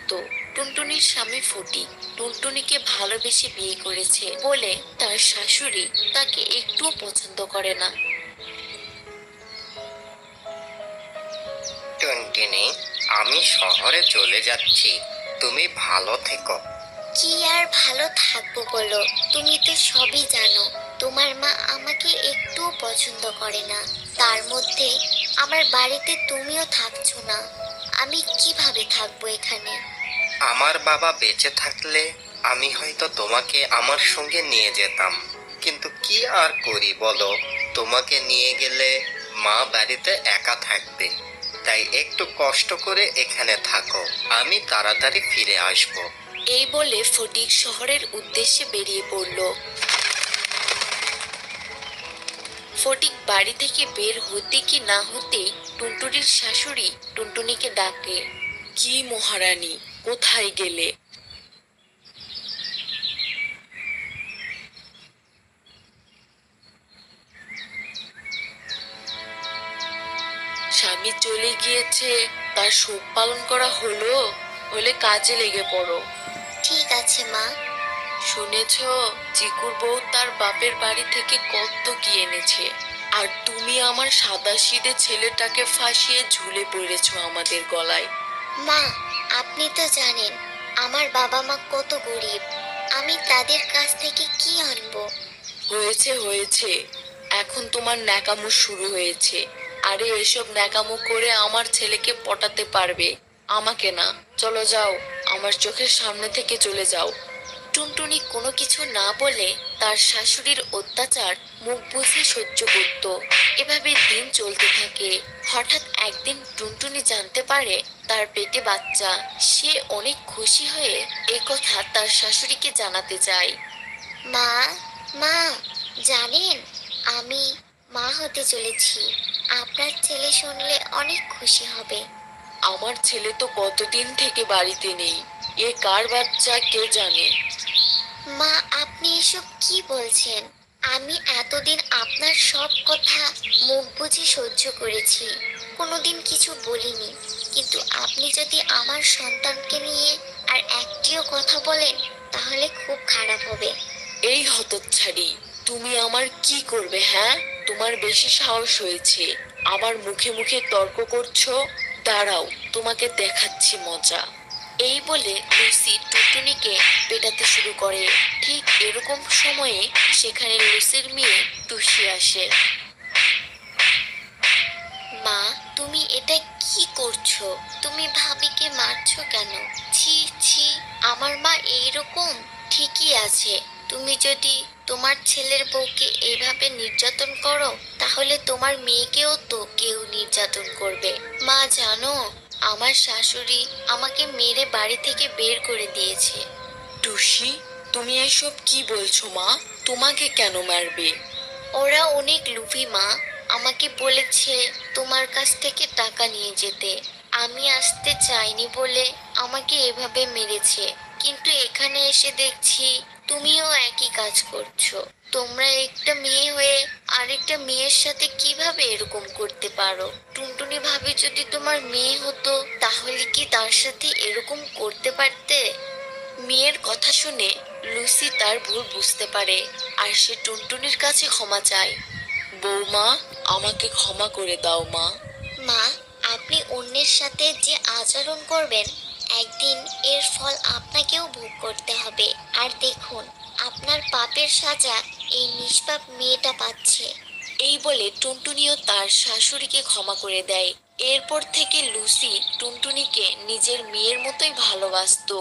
জানতো টুনটুনির স্বামী ফটিক টুনটুনিকে ভালোবেসে বিয়ে করেছে বলে তার শাশুড়ি তাকে একটুও পছন্দ করে না। টুনটুনি, আমি শহরে চলে যাচ্ছি, তুমি ভালো থেকো। কি আর ভালো থাকবো বলো, তুমি তো সবই জানো তোমার মা আমাকে একটুও পছন্দ করে না। তার মধ্যে আমার বাড়িতে তুমিও থাকছো না, আমি কিভাবে থাকবো এখানে? আমার বাবা বেঁচে থাকলে আমি হয়তো তোমাকে আমার সঙ্গে নিয়ে যেতাম, কিন্তু কি আর করি বলো, তোমাকে নিয়ে গেলে মা বাড়িতে একা থাকবে। তাই একটু কষ্ট করে এখানে থাকো, আমি তাড়াতাড়ি ফিরে আসবো। এই বলে ফটিক শহরের উদ্দেশ্যে বেরিয়ে পড়ল। ফটিক বাড়ি থেকে বের হতে কি না হতেই টুনটুনির শাশুড়ি টুনটুনিকে ডাকে। কি মহারানী, কোথায় গেলে? স্বামী চলে গিয়েছে, তার শোক পালন করা হলো, হলে কাজে লেগে পড়ো। ঠিক আছে মা। শুনেছ, চিকুর বউ তার বাপের বাড়ি থেকে কত কি এনেছে, আর তুমি আমার সাদাসিধে ছেলেটাকে ফাঁসিয়ে ঝুলে পড়েছো আমাদের গলায়। মা, আপনি তো জানেন আমার বাবা মা কত গরিব, আমি তাদের কাছ থেকে কি আনবো? হয়েছে হয়েছে, এখন তোমার ন্যাকামো শুরু হয়েছে। আরে এসব ন্যাকামো করে আমার ছেলেকে পটাতে পারবে, আমাকে না। চলো যাও, আমার চোখের সামনে থেকে চলে যাও। টুনটুনি কোনো কিছু না বলে তার শাশুড়ির অত্যাচার মুখ বুজে সহ্য করত। এভাবে দিন চলতে থাকে। হঠাৎ একদিন টুনটুনি জানতে পারে তার পেটে বাচ্চা। সে অনেক খুশি হয়ে কথা তার শাশুড়িকে জানাতে চায়। মা, মা, জানেন আমি মা হতে চলেছি। আপনার ছেলে শুনলে অনেক খুশি হবে। আমার ছেলে তো কতদিন থেকে বাড়িতে নেই, এ কার বাচ্চা কে জানে। মা, আপনি এসব কি বলছেন? আমি এতদিন আপনার সব কথা মুখ বুজে সহ্য করেছি, কোনোদিন কিছু বলিনি। কিন্তু আপনি যদি আমার সন্তানকে নিয়ে আর একটিও কথা বলেন তাহলে খুব খারাপ হবে। এই হতচ্ছাড়ি, তুমি আমার কি করবে? হ্যাঁ, তোমার বেশি সাহস হয়েছে, আমার মুখে মুখে তর্ক করছো। দাঁড়াও, তোমাকে দেখাচ্ছি মজা। এই বলে লুসি টুনটুনিকে পেটাতে শুরু করে। ঠিক এরকম সময়ে সেখানে লুসির মেয়ে টুসি আসে। মা, তুমি এটা কি করছো? তুমি ভাবিকে মারছো কেন? ছি ছি, আমার মা এইরকম ঠিকই আছে। তুমি যদি তোমার ছেলের বউকে এইভাবে নির্যাতন করো তাহলে তোমার মেয়েকেও তো কেউ নির্যাতন করবে। মা জানো, আমার শাশুড়ি আমাকে মেরে বাড়ি থেকে বের করে দিয়েছে। টুসি, তুমি এসব কি বলছো মা? তোমাকে কেন মারবে? ওরা অনেক লুভি মা, আমাকে বলেছে তোমার কাছ থেকে টাকা নিয়ে যেতে। আমি আসতে চাইনি বলে আমাকে এভাবে মেরেছে। কিন্তু এখানে এসে দেখছি তুমিও একই কাজ করছো। তোমরা একটা মেয়ে হয়ে আরেকটা মেয়ের সাথে কিভাবে এরকম করতে পারো? টুনটুনি ভাবি যদি তোমার মেয়ে হতো তাহলে কি তার সাথে এরকম করতে পারতে? মেয়ের কথা শুনে লুসি তার ভুল বুঝতে পারে, আর সে টুনটুনির কাছে ক্ষমা চায়। বৌমা, আমাকে ক্ষমা করে দাও মা। মা, আপনি অন্যের সাথে যে আচরণ করবেন একদিন এর ফল আপনাকেও ভোগ করতে হবে। আর দেখুন, আপনার পাপের সাজা এই নিষ্পাপ মেয়েটা পাচ্ছে। এই বলে টুনটুনিও তার শাশুড়িকে ক্ষমা করে দেয়। এরপর থেকে লুসি টুনটুনিকে নিজের মেয়ের মতোই ভালোবাসতো।